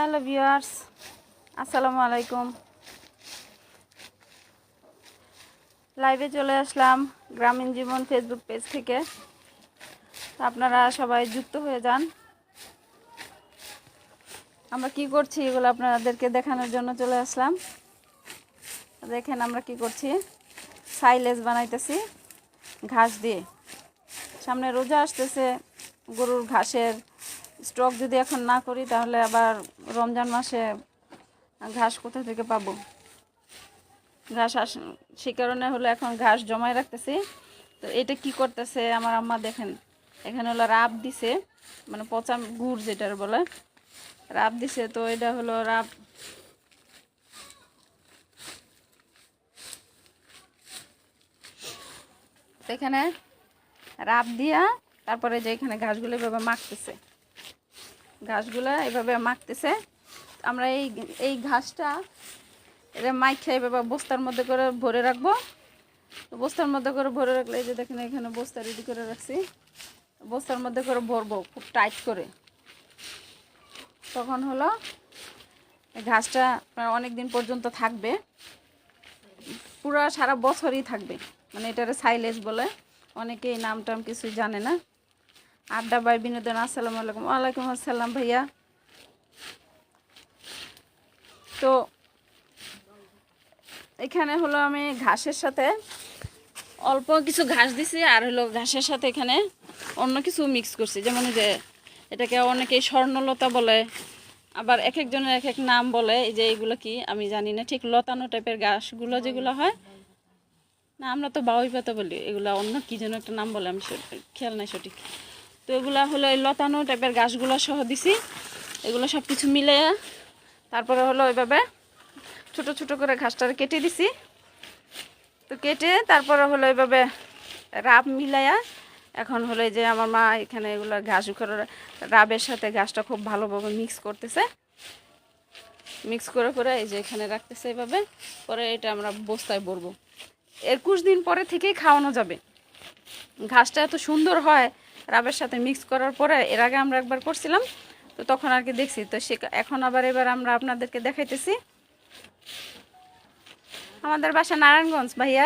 Hello viewers, আসসালামু আলাইকুম। লাইভে চলে আসলাম গ্রামীণ জীবন ফেসবুক পেজ থেকে। আপনারা সবাই যুক্ত হয়ে যান। আমরা কি করছি এগুলো আপনাদেরকে দেখানোর জন্য চলে আসলাম। দেখেন আমরা কি করছি, সাইলেজ বানাইতেছি ঘাস দিয়ে। সামনে রোজা আসতেছে, গরুর ঘাসের স্টক যদি এখন না করি তাহলে আবার রমজান মাসে ঘাস কোথা থেকে পাবো। ঘাস সে কারণে হলো এখন ঘাস জমায় রাখতেছি। তো এটা কি করতেছে আমার আম্মা, দেখেন এখানে হলো রাব দিছে, মানে পচা গুড় যেটার বলে রাব দিছে। তো এটা হলো রাব, এখানে রাব দিয়া তারপরে যে এখানে ঘাসগুলো এভাবে মাখতেছে, ঘাসগুলো এভাবে মাখতেছে। আমরা এই ঘাসটা এটা মাইখা এভাবে বস্তার মধ্যে করে ভরে রাখবো। তো বস্তার মধ্যে করে ভরে রাখলে এই যে দেখেন এখানে বস্তা রেডি করে রাখছি, বস্তার মধ্যে করে ভরবো খুব টাইট করে। তখন হলো ঘাসটা অনেক দিন পর্যন্ত থাকবে, পুরো সারা বছরই থাকবে। মানে এটারে সাইলেজ বলে, অনেকে এই নাম টাম কিছুই জানে না। আড্ডা বাই বিনোদন, আসসালামু আলাইকুম। ওয়ালাইকুম আসসালাম ভাইয়া। তো এখানে হলো আমি ঘাসের সাথে অল্প কিছু ঘাস দিছি, আর হলো ঘাসের সাথে এখানে অন্য কিছু মিক্স করছি। যেমন যে এটাকে অনেকেই স্বর্ণলতা বলে, আবার এক একজনের এক এক নাম বলে। এই যে এগুলো কি আমি জানি না ঠিক, লতানো টাইপের ঘাসগুলো যেগুলো হয় না, আমরা তো বাউই পাতা বলি, এগুলো অন্য কি যেন একটা নাম বলে, আমি খেয়াল নাই সঠিক। তো এগুলা হলো এই লতানো টাইপের ঘাসগুলো সহ দিছি। এগুলো সব কিছু মিলে তারপরে হলো ওইভাবে ছোট ছোট করে ঘাসটা কেটে দিছি। তো কেটে তারপরে হলো এইভাবে রাব মিলাইয়া এখন হলো যে আমার মা এখানে এগুলো ঘাস করে রাবের সাথে ঘাসটা খুব ভালোভাবে মিক্স করতেছে। মিক্স করে করে এই যে এখানে রাখতেছে এইভাবে। পরে এটা আমরা বস্তায় ভরবো। 21 দিন পরে থেকেই খাওয়ানো যাবে। ঘাসটা এত সুন্দর হয় রাবের সাথে মিক্স করার পরে। এর আগে আমরা একবার করছিলাম, তো তখন আর কি দেখছি। তো সে এখন আবার এবার আমরা আপনাদেরকে দেখাইতেছি। আমাদের বাসা নারায়ণগঞ্জ ভাইয়া,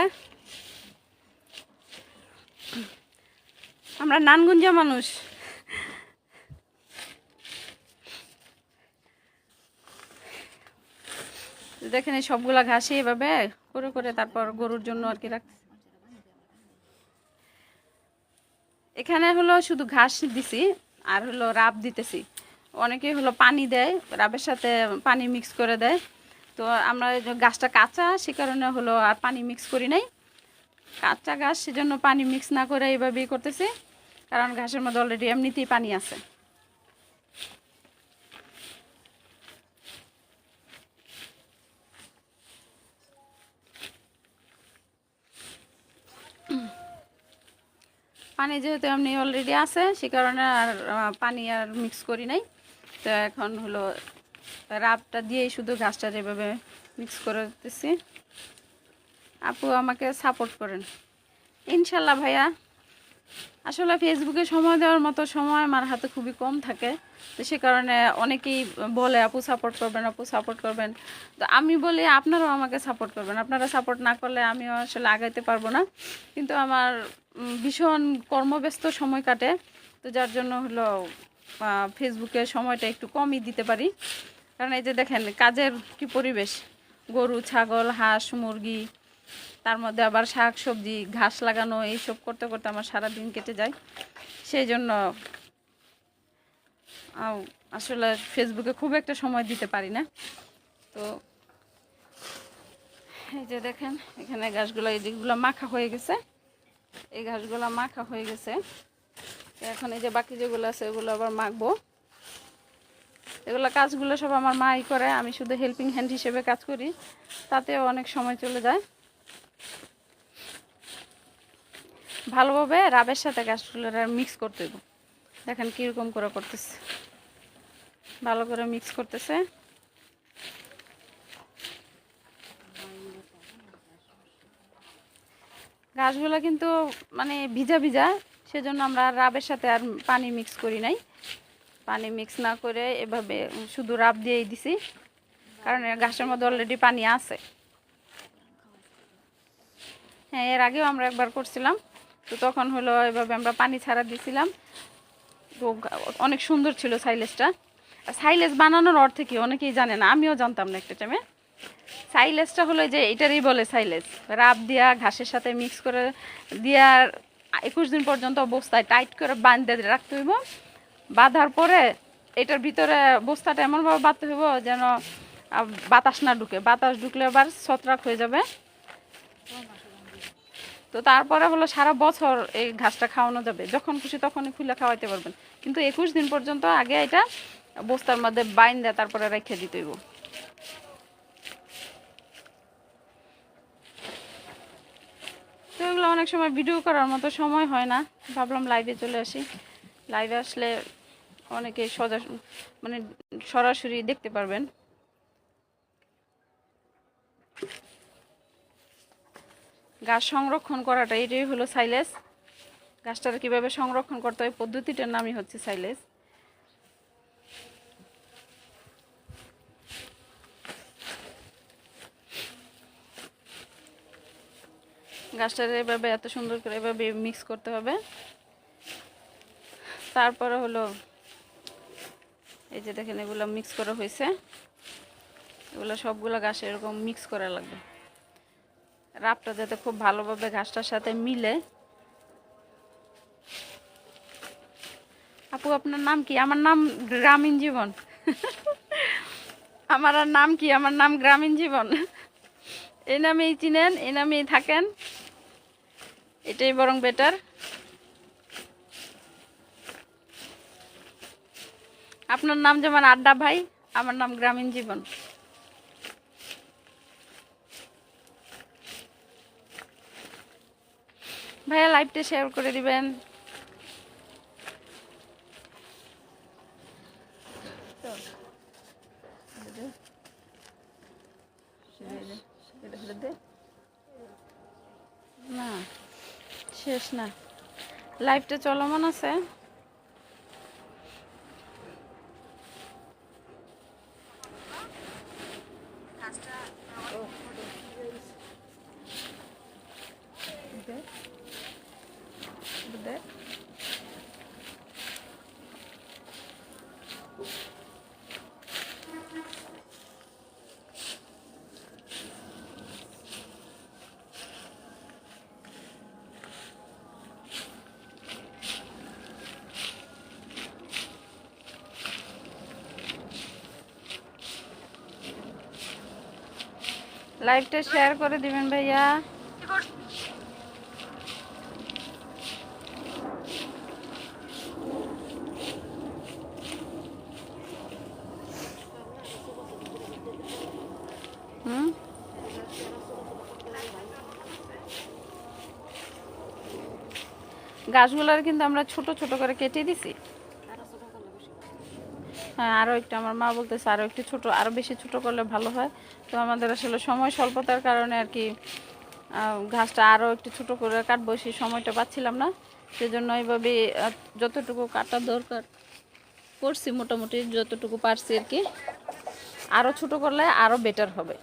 আমরা নানগঞ্জা মানুষ। দেখেন এই সবগুলা ঘাসই এভাবে করে করে তারপর গরুর জন্য আর কি রাখছি। এখানে হলো শুধু ঘাস দিছি আর হলো রাব দিতেছি। অনেকেই হলো পানি দেয়, রাবের সাথে পানি মিক্স করে দেয়। তো আমরা গাছটা কাঁচা, সে কারণে হলো আর পানি মিক্স করি নাই। কাঁচা ঘাস সেজন্য পানি মিক্স না করে এইভাবেই করতেছি, কারণ ঘাসের মধ্যে অলরেডি এমনিতেই পানি আছে। পানি যেহেতু এমনি অলরেডি আছে, সে কারণে আর পানি আর মিক্স করি নাই। তো এখন হলো রাবটা দিয়েই শুধু ঘাসটা যেভাবে মিক্স করে দিতেছি। আপু আমাকে সাপোর্ট করেন ইনশাল্লাহ ভাইয়া। আসলে ফেসবুকে সময় দেওয়ার মতো সময় আমার হাতে খুবই কম থাকে। তো সে কারণে অনেকেই বলে আপু সাপোর্ট করবেন, আপু সাপোর্ট করবেন। তো আমি বলি আপনারাও আমাকে সাপোর্ট করবেন। আপনারা সাপোর্ট না করলে আমিও আসলে আগাইতে পারবো না। কিন্তু আমার ভীষণ কর্মব্যস্ত সময় কাটে, তো যার জন্য হলো ফেসবুকে সময়টা একটু কমই দিতে পারি। কারণ এই যে দেখেন কাজের কি পরিবেশ, গরু ছাগল হাঁস মুরগি, তার মধ্যে আবার শাক সবজি ঘাস লাগানো, এইসব করতে করতে আমার সারা দিন কেটে যায়। সেই জন্য আসলে ফেসবুকে খুব একটা সময় দিতে পারি না। তো এই যে দেখেন এখানে ঘাসগুলো, এই যেগুলো মাখা হয়ে গেছে, এই ঘাসগুলো মাখা হয়ে গেছে। এখন এই যে বাকি যেগুলো আছে ওগুলো আবার মাখবো। এগুলো কাজগুলো সব আমার মাই করে, আমি শুধু হেল্পিং হ্যান্ড হিসেবে কাজ করি, তাতেও অনেক সময় চলে যায়। ভালোভাবে রাবের সাথে ঘাসগুলো মিক্স করতে দেবো। দেখেন কীরকম করে করতেছে, ভালো করে মিক্স করতেছে। ঘাসগুলো কিন্তু মানে ভিজা ভিজা, সেজন্য আমরা রাবের সাথে আর পানি মিক্স করি নাই। পানি মিক্স না করে এভাবে শুধু রাব দিয়েই দিছি, কারণ ঘাসের মধ্যে অলরেডি পানি আছে। হ্যাঁ, এর আগেও আমরা একবার করছিলাম, তো তখন হলো এভাবে আমরা পানি ছাড়া দিছিলাম, তো অনেক সুন্দর ছিল সাইলেজটা। সাইলেজ বানানোর অর্থে কি অনেকেই জানে না, আমিও জানতাম না একটা টাইমে। সাইলেজটা হলো যে এটারই বলে সাইলেজ, রাব দিয়া ঘাসের সাথে মিক্স করে দিয়া 21 দিন পর্যন্ত বস্তায় টাইট করে বাঁধতে রাখতে হইব। বাঁধার পরে এটার ভিতরে বস্তাটা এমনভাবে বাঁধতে হইব যেন বাতাস না ঢুকে, বাতাস ঢুকলে আবার ছত্রাক হয়ে যাবে। তো তারপরে হলো সারা বছর এই ঘাসটা খাওয়ানো যাবে, যখন খুশি তখনই খুলে খাওয়াইতে পারবেন, কিন্তু 21 দিন পর্যন্ত আগে এটা বস্তার মধ্যে বাইন দেয়, তারপরে রেখে দিতে হইব। তো এগুলো অনেক সময় ভিডিও করার মতো সময় হয় না, ভাবলাম লাইভে চলে আসি। লাইভে আসলে অনেকে মানে সরাসরি দেখতে পারবেন। গাছ সংরক্ষণ করাটা এটাই হলো সাইলেজ। গাছটার কীভাবে সংরক্ষণ করতে হয় পদ্ধতিটার নামই হচ্ছে সাইলেজ। গাছটার এভাবে এত সুন্দর করে এভাবে মিক্স করতে হবে। তারপরে হলো এই যে দেখেন এগুলো মিক্স করা হয়েছে, এগুলো সবগুলো ঘাসে এরকম মিক্স করা লাগবে, রাবটা যাতে খুব ভালোভাবে ঘাসটার সাথে মিলে। আপু আপনার নাম কি? আমার নাম গ্রামীণ জীবন। আমার আর নাম কি? আমার নাম গ্রামীণ জীবন। এই নামেই চিনেন, এই নামেই থাকেন, এটাই বরং বেটার। আপনার নাম যেমন আড্ডা ভাই, আমার নাম গ্রামীণ জীবন। ভাইয়া লাইভটা শেয়ার করে দিবেন। না শেষ না, লাইভটা চলমান আছে। লাইভটা শেয়ার করে দিবেন ভাইয়া। গাছগুলোর কিন্তু আমরা ছোট ছোট করে কেটে দিছি। হ্যাঁ, আরও একটু আমার মা বলতেছে আরও একটু ছোট, আরও বেশি ছোট করলে ভালো হয়। তো আমাদের আসলে সময় স্বল্পতার কারণে আর কি ঘাসটা আরও একটু ছোট করে কাটবো, সেই সময়টা পাচ্ছিলাম না, সেজন্য এইভাবে যতটুকু কাটার দরকার করছি, মোটামুটি যতটুকু পারছি আর কি। আরও ছোট করলে আরও বেটার হবে।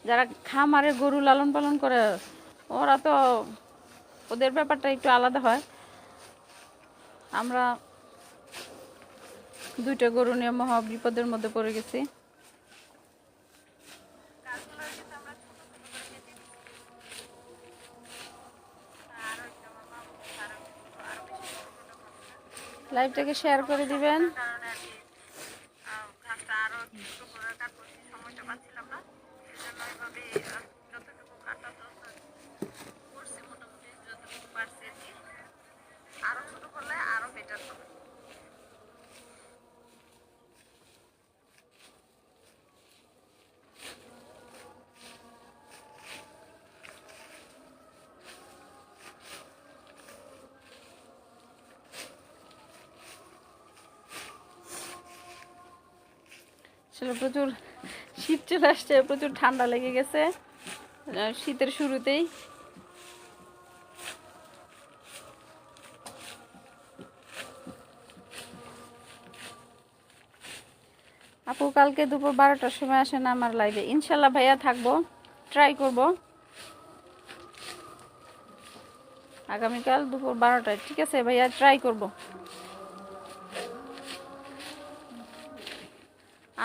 যারা খামারে গরু লালন পালন করে ওরা তো ওদের ব্যাপারটা একটু আলাদা হয়। আমরা 2টা গরু নিয়ে মহা বিপদের মধ্যে পড়ে গেছি। লাইভটাকে শেয়ার করে দিবেন। আসলে প্রচুর শীত চলে আসছে, প্রচুর ঠান্ডা লেগে গেছে শীতের শুরুতেই। আপু কালকে দুপুর 12টার সময় আসেন আমার লাইভে। ইনশাল্লাহ ভাইয়া থাকবো, ট্রাই করব আগামীকাল দুপুর 12টায়। ঠিক আছে ভাইয়া, ট্রাই করব।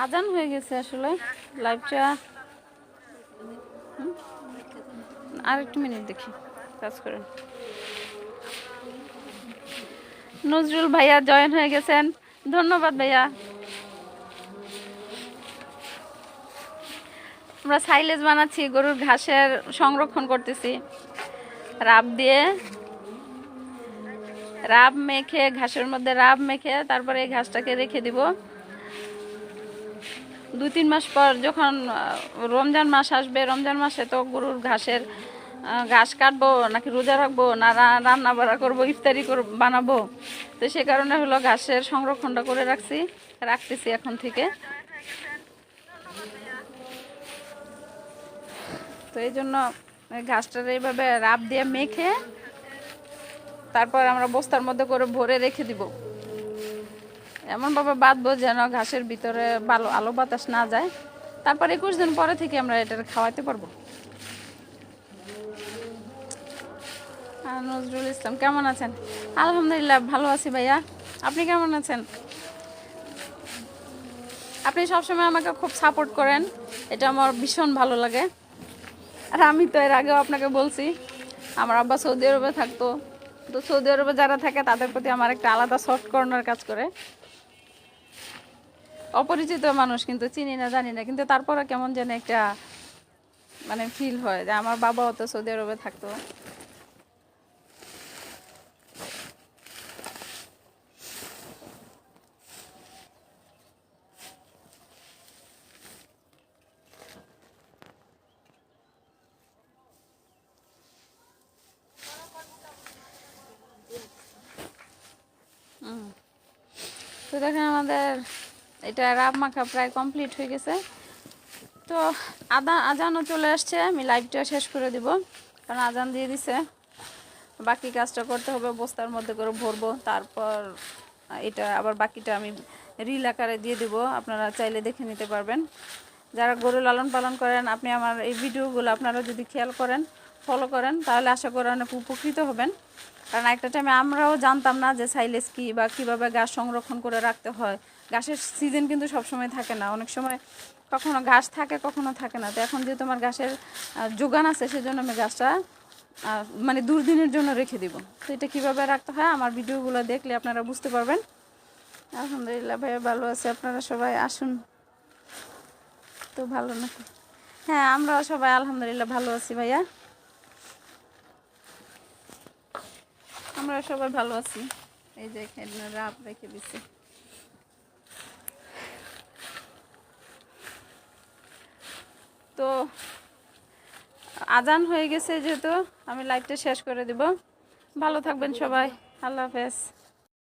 আজান হয়ে গেছে আসলে, লাইভটা আর একটু মিনিট দেখি, কাজ করেন। নজরুল ভাইয়া জয়েন হয়ে গেছেন, ধন্যবাদ ভাইয়া। আমরা সাইলেজ বানাচ্ছি, গরুর ঘাসের সংরক্ষণ করতেছি। রাব দিয়ে রাব মেখে, ঘাসের মধ্যে রাব মেখে তারপরে এই ঘাসটাকে রেখে দিব। 2-3 মাস পর যখন রমজান মাস আসবে, রমজান মাসে তো গরুর ঘাসের ঘাস কাটবো নাকি রোজা রাখবো না রান্না বাড়া করবো, ইফতারি বানাবো, তো সে কারণে হলো ঘাসের সংরক্ষণটা করে রাখতেছি এখন থেকে। তো এই জন্য ঘাসটার এইভাবে রাব দিয়ে মেখে তারপর আমরা বস্তার মধ্যে করে ভরে রেখে দিব। এমনভাবে বাঁধবো যেন ঘাসের ভিতরে ভালো আলো বাতাস না যায়। তারপর 21 দিন পরে থেকে আমরা এটা খাওয়াতে পারবো। নজরুল ইসলাম কেমন আছেন? আলহামদুলিল্লাহ ভালো আছি ভাইয়া, আপনি কেমন আছেন? আপনি সবসময় আমাকে খুব সাপোর্ট করেন, এটা আমার ভীষণ ভালো লাগে। আর আমি তো এর আগেও আপনাকে বলছি, আমার আব্বা সৌদি আরবে থাকতো, তো সৌদি আরবে যারা থাকে তাদের প্রতি আমার একটা আলাদা সফট কর্নার কাজ করে। অপরিচিত মানুষ, কিন্তু চিনি না জানি না, কিন্তু তারপরে কেমন যেন একটা মানে ফিল হয় যে আমার বাবাও তো সৌদি আরবে থাকতো। তো দেখেন আমাদের এটা রাব মাখা প্রায় কমপ্লিট হয়ে গেছে। তো আজানও চলে আসছে, আমি লাইভটা শেষ করে দিব, কারণ আজান দিয়ে দিছে। বাকি কাজটা করতে হবে, বস্তার মধ্যে করে ভরবো, তারপর এটা আবার বাকিটা আমি রিল আকারে দিয়ে দিব, আপনারা চাইলে দেখে নিতে পারবেন। যারা গরু লালন পালন করেন, আপনি আমার এই ভিডিওগুলো আপনারা যদি খেয়াল করেন, ফলো করেন, তাহলে আশা করি অনেক উপকৃত হবেন। কারণ একটা টাইমে আমরাও জানতাম না যে সাইলেজ কী বা কীভাবে ঘাস সংরক্ষণ করে রাখতে হয়। ঘাসের সিজন কিন্তু সবসময় থাকে না, অনেক সময় কখনো ঘাস থাকে কখনো থাকে না। তো এখন যেহেতু আমার ঘাসের যোগান আছে, সেজন্য আমি ঘাসটা মানে দুর্দিনের জন্য রেখে দিব। তো এটা কীভাবে রাখতে হয় আমার ভিডিওগুলো দেখলে আপনারা বুঝতে পারবেন। আলহামদুলিল্লাহ ভাইয়া ভালো আছে, আপনারা সবাই আসুন। তো ভালো নাকি? হ্যাঁ, আমরাও সবাই আলহামদুলিল্লাহ ভালো আছি ভাইয়া, আমরা সবাই ভালো আছি। এই যে এখানে রাব রেখে দিচ্ছি। তো আজান হয়ে গেছে যেহেতু, আমি লাইভটা শেষ করে দিব। ভালো থাকবেন সবাই, আল্লাহ হাফেজ।